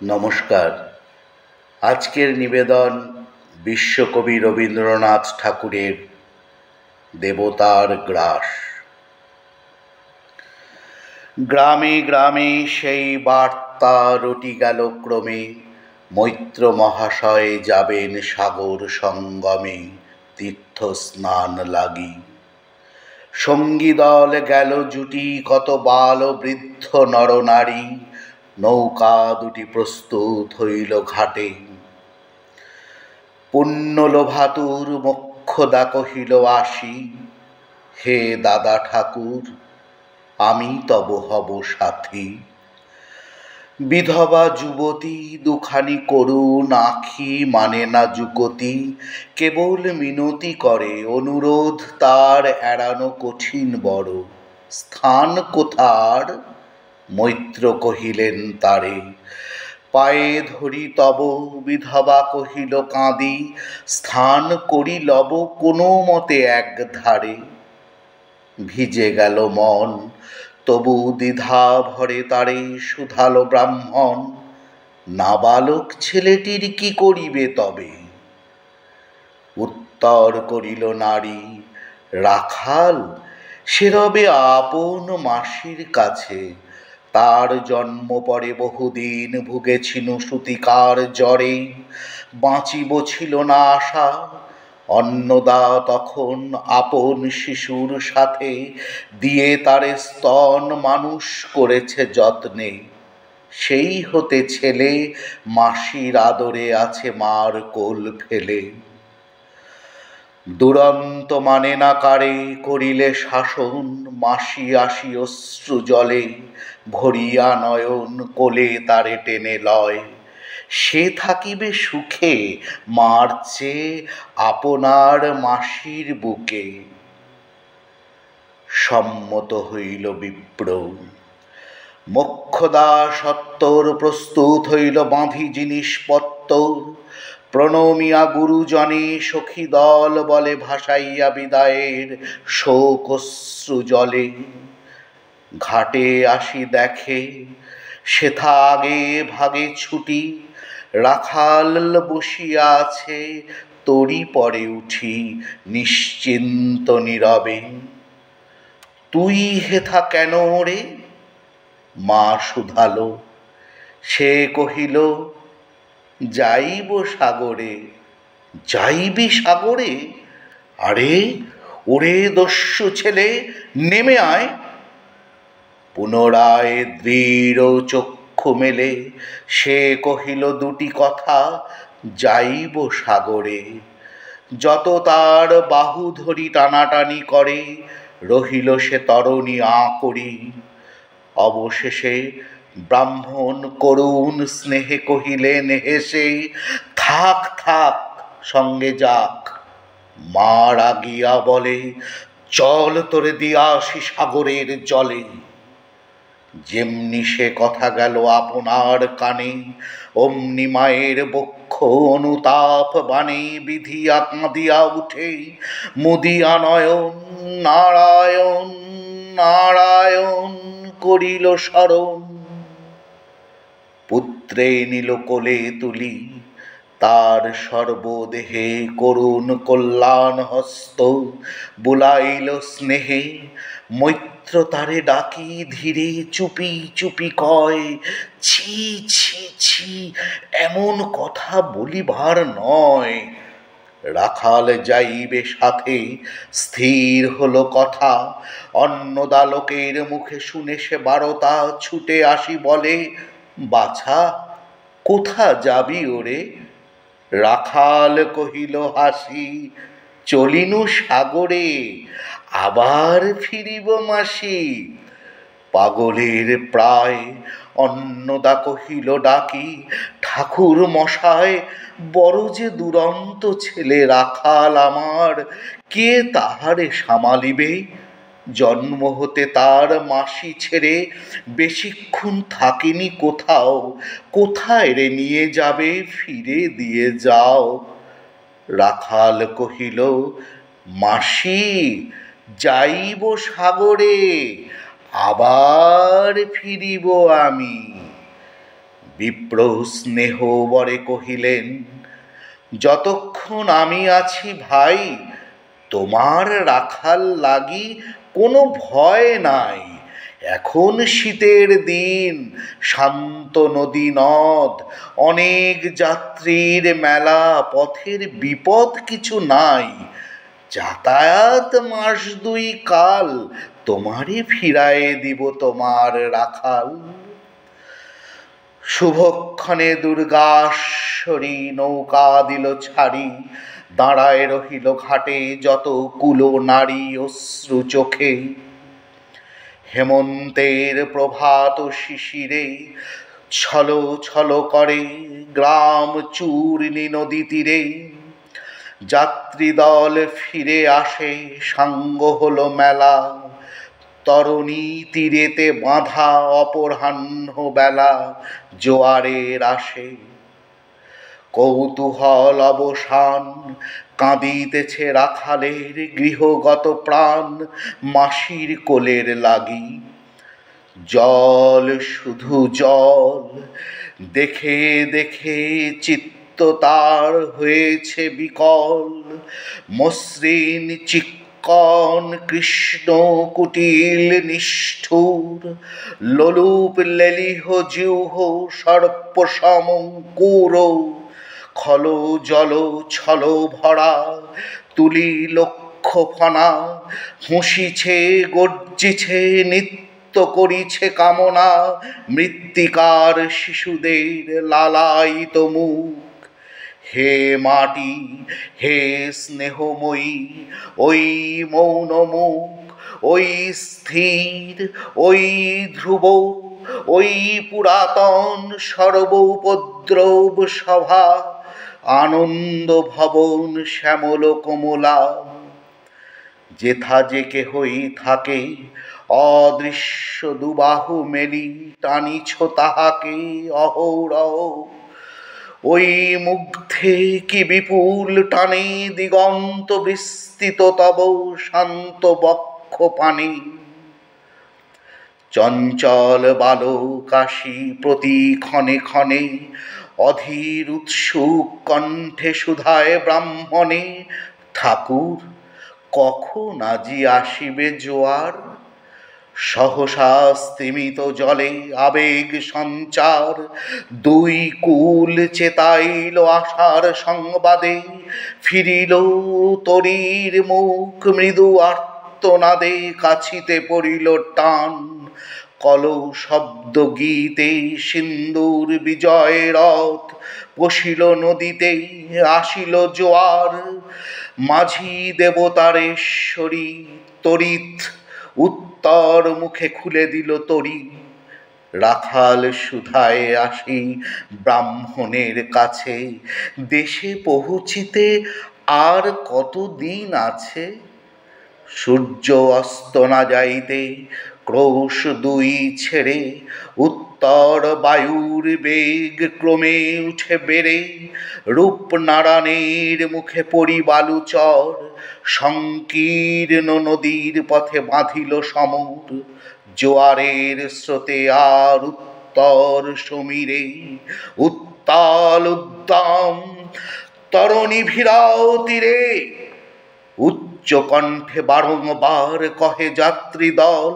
নমস্কার। আজকের নিবেদন বিশ্বকবি রবীন্দ্রনাথ ঠাকুরের দেবতার গ্রাস। গ্রামে গ্রামে সেই বার্তা রটি গেল ক্রমে, মৈত্র মহাশয় যাবেন সাগর সঙ্গমে তীর্থ স্নান লাগি। সঙ্গী দল গেল জুটি, কত বাল বৃদ্ধ নরনারী, নৌকা দুটি প্রস্তুত হইল ঘাটে। পুণ্যলোভাতুর মোক্ষদা কহিল আসি, হে দাদা ঠাকুর আমি তব হব সাথী। বিধবা যুবতী দুখানি করুণ আঁখি, মানে না যুকতি, কেবল মিনতি করে, অনুরোধ তার এড়ানো কঠিন বড়। স্থান কোথার? মৈত্র কহিলেন তারে, পায়ে ধরি তব। বিধবা কহিল কাঁদি, স্থান করি লব কোনো মতে এক ধারে। ভিজে গেল মন, তবু দ্বিধা ভরে তারে শুধালো ব্রাহ্মণ, নাবালক ছেলেটির কি করিবে তবে? উত্তর করিল নারী, রাখাল সে রবে আপন মাসির কাছে। তার জন্ম পরে বহুদিন, ভুগেছিনু সুতিকার জ্বরে। বাঁচিব ছিল না আশা, অন্নদা তখন আপন শিশুর সাথে দিয়ে তারে স্তন মানুষ করেছে যত্নে। সেই হতে ছেলে মাসির আদরে আছে মার কোল ফেলে। দুরন্ত মানে না কারে করিলে শাসন, মাসি আসি অশ্রু জলে ভরিয়া নয়ন কোলে তারে টেনে লয়। সে থাকিবে সুখে মার চেয়ে আপনার মাসির বুকে। সম্মত হইল বিপ্র, মোক্ষদা সত্তর প্রস্তুত হইল বাঁধি জিনিসপত্তর। প্রণমিয়া গুরুজনে সখী দল বলে ভাসাইয়া বিদায়ের শোক অশ্রু জলে। ঘাটে আসি দেখে সেথা আগে ভাগে ছুটি, রাখাল বসিয়া আছে তরি পরে উঠি নিশ্চিন্ত নীরবে। তুই হেথা কেন রে? মা শুধালো। সে কহিল, যাইব সাগরে। যাইবি সাগরে? আরে ওরে দস্যু ছেলে, নেমে আয়। পুনরায় দৃঢ় চক্ষু মেলে সে কহিল দুটি কথা, যাইব সাগরে। যত তার বাহু ধরি টানাটানি করে, রহিল সে তরণী আঁকড়ি। অবশেষে ব্রাহ্মণ করুণ স্নেহে কহিলেন হেসে, থাক থাক সঙ্গে যাক। মা রাগিয়া বলে, চল তোরে দিয়া আসি সাগরের জলে। যেমনি সে কথা গেল আপনার কানে, অমনি মায়ের বক্ষ অনুতাপ বাণে বিধিয়া কাঁদিয়া উঠে মুদিয়া নয়ন নারায়ণ নারায়ণ করিল স্মরণ। পুত্রে নিল কোলে তুলি, তার সর্বদেহে করুণ কল্যাণ হস্ত বুলাইল স্নেহে। মৈত্র তারে ডাকি ধীরে চুপি চুপি কয়, ছি ছি ছি, এমন কথা বলিবার নয়। রাখাল যাইবে সাথে, স্থির হলো কথা। অন্নদালোকের মুখে শুনে সে বারতা ছুটে আসি বলে, বাছা কোথা যাবি ওরে? রাখাল কহিল হাসি, চলিনু সাগরে, আবার ফিরিব মাসি। পাগলের প্রায় অন্নদা কহিল ডাকি, ঠাকুর মশায় বড় যে দুরন্ত ছেলে রাখাল আমার, কে তাহারে সামালিবে? জন্ম হতে তার মাসি ছেড়ে বেশিক্ষণ থাকিনি কোথাও। কোথায় রে নিয়ে যাবে, ফিরে দিয়ে যাও। রাখাল কহিল, মাসি যাইব সাগরে, আবার ফিরিব আমি। বিপ্র স্নেহ বরে কহিলেন, যতক্ষণ আমি আছি ভাই, তোমার রাখাল লাগি কোনো ভয় নাই। এখন শীতের দিন, শান্ত নদী নদ, অনেক যাত্রীর মেলা, পথের বিপদ কিছু নাই। যাতায়াত মাস দুই কাল, তোমারই ফিরায়ে দিব তোমার রাখাল। শুভক্ষণে দুর্গাশ্বরী নৌকা দিল ছাড়ি, দাঁড়ায় রহিল ঘাটে যত কুলো নারী অশ্রু চোখে। হেমন্তের প্রভাত শিশিরে ছলো ছলো করে গ্রাম চূর্ণী নদী তীরে। যাত্রীদল ফিরে আসে, সাঙ্গ হলো মেলা, তরণী তীরেতে বাঁধা অপরাহ্ন বেলা জোয়ারের আসে। কৌতূহল অবসান, কাঁদিতেছে রাখালের গৃহগত প্রাণ মাসির কোলের লাগি। জল শুধু জল, দেখে দেখে চিত্ত তার হয়েছে বিকল। মসৃণ চিক্কণ কৃষ্ণ কুটিল নিষ্ঠুর, লোলুপ লেলিহ জিহ্ব সর্প সম ক্রূর। খল জল ছল ভরা তুলি লক্ষ ফনা, হুঁশিছে গর্জিছে নিত্য করিছে কামনা। মৃত্তিকার শিশুদের লালায়িত মুখ, হে মাটি হে স্নেহময়ী, ওই মৌন মুখ, ওই স্থির, ওই ধ্রুব, ওই পুরাতন সর্বোপদ্রব সভা, আনন্দ ভবন শ্যামল কমলা। যেথা যে কেহই থাকে, অদৃশ্য দুবাহু মেলি টানিছ তাহাকে অহরহ। ওই মুগ্ধে কি বিপুল টানে দিগন্ত বিস্তৃত তব শান্ত বক্ষ পানে। চঞ্চল বালক আসি প্রতি ক্ষণে ক্ষণে, অধীর উৎসুক কণ্ঠে সুধায় ব্রাহ্মণে, ঠাকুর কখন আজি আসিবে জোয়ার। সহসা স্তিমিত জলে আবেগ সঞ্চার, দুই কুল চেতাইল আশার সংবাদে। ফিরিল তরীর মুখ মৃদু আর্তনাদে, কাছিতে পড়িল টান। কল শব্দ গীতে সিন্দুর বিজয় রথ, পশিল নদীতে আসিল জোয়ার। মাঝি দেবতারেশ্বরী তড়িৎ উত্তর মুখে খুলে দিল তরি। রাখাল সুধায় আসি ব্রাহ্মণের কাছে, দেশে পৌঁছিতে আর কতদিন আছে। সূর্য অস্ত না যাইতে ক্রোশ দুই ছেড়ে, উত্তর বায়ুর বেগ ক্রমে উঠে বেড়ে। রূপনারায়ণের মুখে পড়ি বালুচর, সংকীর্ণ নদীর পথে বাঁধিল সমর। জোয়ারের স্রোতে আর উত্তর সমীরে, উত্তাল উদ্দাম তরণী ভিড়াও তীরে। উচ্চ কণ্ঠে বারংবার কহে যাত্রী দল,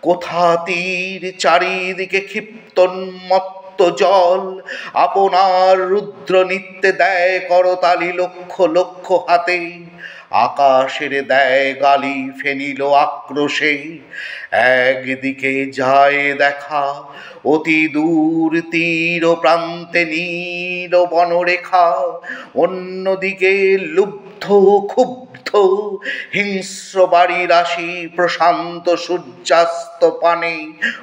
কোথা তীর চারিদিকে ক্ষিপ্তোন্মত্ত জল। আপনার রুদ্র নিত্যে দেয় করতালি লক্ষ লক্ষ হাতে, আকাশের দেয় গালি ফেনিল আক্রোশে। একদিকে যায় দেখা অতি দূর তীর প্রান্তে নীল বনরেখা, অন্যদিকে লুব্ধ ক্ষুব্ধ হিংস্র বাড়ি রাশি প্রশান্ত সূর্যাস্ত পানে।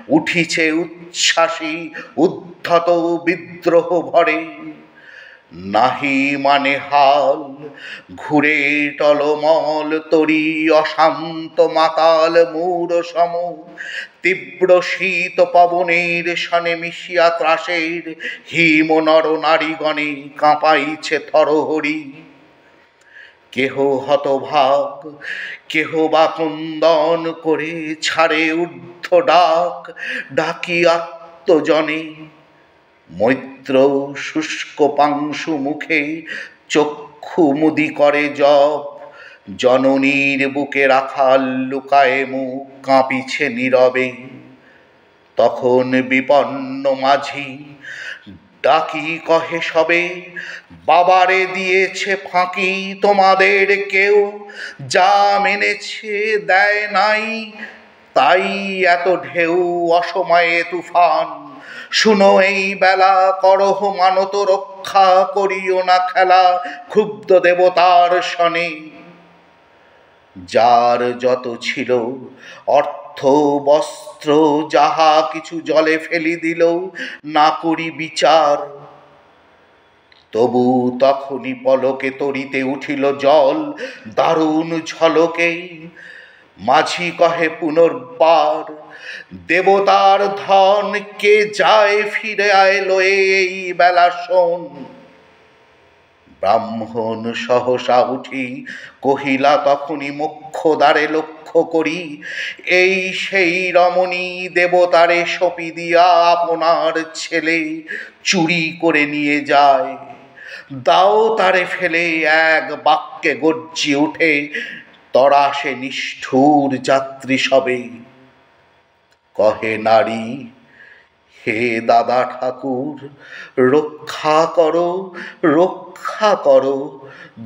উঠিছে উচ্ছ্বাসী উদ্ধত বিদ্রোহ ভরে। নাহি মানে হাল, ঘুরে টলমল তরি অশান্ত মাতাল মূঢ় সম। তীব্র শীত পবনের সনে মিশিয়া ত্রাসের হিম নর নারীগণে কাঁপাইছে থরহরি। কেহ হতভাগ, কেহ বা ক্রন্দন করে ছাড়ে ঊর্ধ্ব ডাক, ডাকি আত্মজনে। মৈত্র শুষ্ক পাংশু মুখে চক্ষু মুদি করে জপ, জননীর বুকে রাখাল লুকায়ে মুখ কাঁপিছে নীরবে। তখন বিপন্ন মাঝি ডাকি কহে সবে, বাবারে দিয়েছে ফাঁকি তোমাদের কেউ, যা মেনেছে দেয় নাই, তাই এত ঢেউ অসময়ে তুফান। শুনো এই বেলা করহ মানত রক্ষা, করিও না খেলা ক্ষুব্ধ দেবতার শনে। যার যত ছিল অর্থ বস্ত্র যাহা কিছু জলে ফেলি দিল, না করি বিচার। তবু তখনই পলকে তরিতে উঠিল জল দারুণ ঝলকে। মাঝি কহে পুনর্বার, দেবতার ধন কে যায় ফিরে আয় লয়ে এই বেলা শোন। ব্রাহ্মণ সহসা উঠি কহিলা তখনই মুখ্য দ্বারে লক্ষ্য করি, এই সেই রমণী দেবতারে সপি দিয়া আপনার ছেলে চুরি করে নিয়ে যায়। দাও তারে ফেলে, এক বাক্যে গর্জি উঠে তরাসে নিষ্ঠুর যাত্রী সবে। কহে নারী, হে দাদা ঠাকুর, রক্ষা করো রক্ষা করো।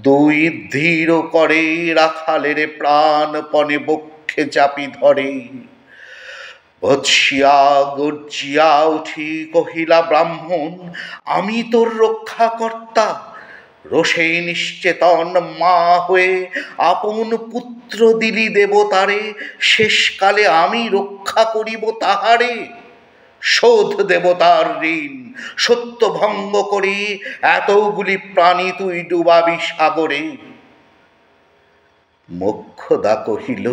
দুই ধীর করে রাখালের প্রাণপণে বক্ষে চাপি ধরে। বৎসিয়া গর্জিয়া উঠি কহিলা ব্রাহ্মণ, আমি তোর রক্ষাকর্তা। রোষে নিশ্চেতন মা হয়ে আপন পুত্র দিলি দেবতারে, শেষকালে আমি রক্ষা করিব তাহারে। শোধ দেবতার ঋণ, সত্য ভঙ্গ করি এতগুলি প্রাণী তুই ডুবাবি সাগরে। মোক্ষদা কহিল,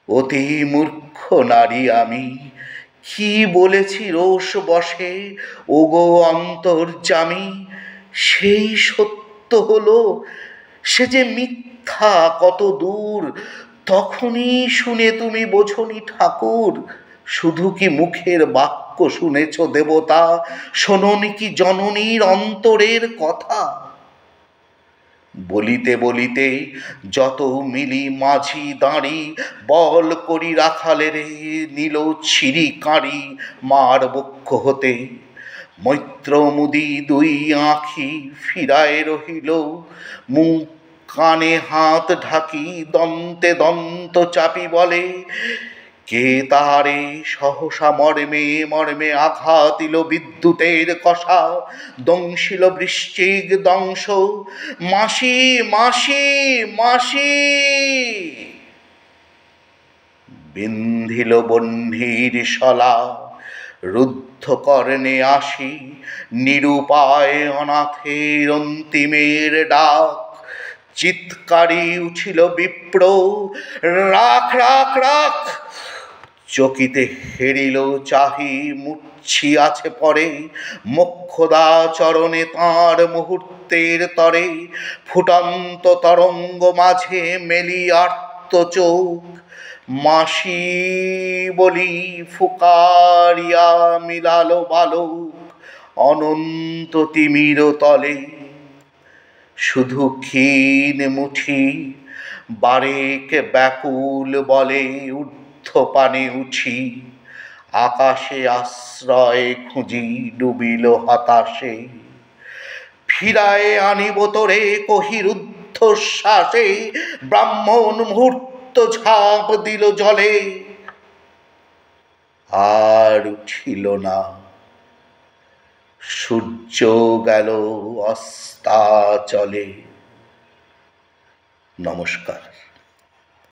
অতি মূর্খ নারী আমি, কি বলেছি রোষ বসে ওগো অন্তর্যামী। সেই সত্য হলো, সে যে মিথ্যা কত দূর, তখনই শুনে তুমি বোঝনি ঠাকুর। শুধু কি মুখের বাক্য শুনেছ দেবতা, শোনোনি কি জননীর অন্তরের কথা। বলিতে বলিতে যত মিলি মাঝি দাঁড়ি, বল করি রাখালেরে নিল ছিরি কাঁড়ি মার বক্ষ হতে। মৈত্র মুদি দুই আঁখি ফিরায় রহিল, মুখ কানে হাত ঢাকি দন্তে দন্ত চাপি বলে, কে তাহারে সহসা মর্মে মর্মে আঘাত দিল বিদ্যুতের কষা, দংশিল বৃশ্চিক দংশ, মাসি মাসি মাসি। বিন্ধিল বহ্নির শলা, রুদ্ধ কর্ণে আসি, নিরুপায় অনাথের অন্তিমের ডাক। চিৎকারি উঠিল বিপ্র, রাখ রাখ রাখ। চকিতে হেরিল চাহি, মুচ্ছিয়াছে পরে মোক্ষদা চরণে তাঁর মুহূর্তের তরে। ফুটন্ত তরঙ্গ মাঝে মেলি আর্ত চোখ, মাসি বলি ফুকারিয়া মিলালো বালক অনন্ত তিমির তলে। শুধু ক্ষীণ মুঠি বারেক ব্যাকুল বলে ঊর্ধ্বপানে উঠি, আকাশে আশ্রয় খুঁজি ডুবিল হতাশে। ফিরায়ে আনিব তোরে কহি রুদ্ধশ্বাসে, ব্রাহ্মণ মুহূর্ত ঝাঁপ দিল জলে, আর উঠিল না। সূর্য গেল অস্তাচলে। নমস্কার।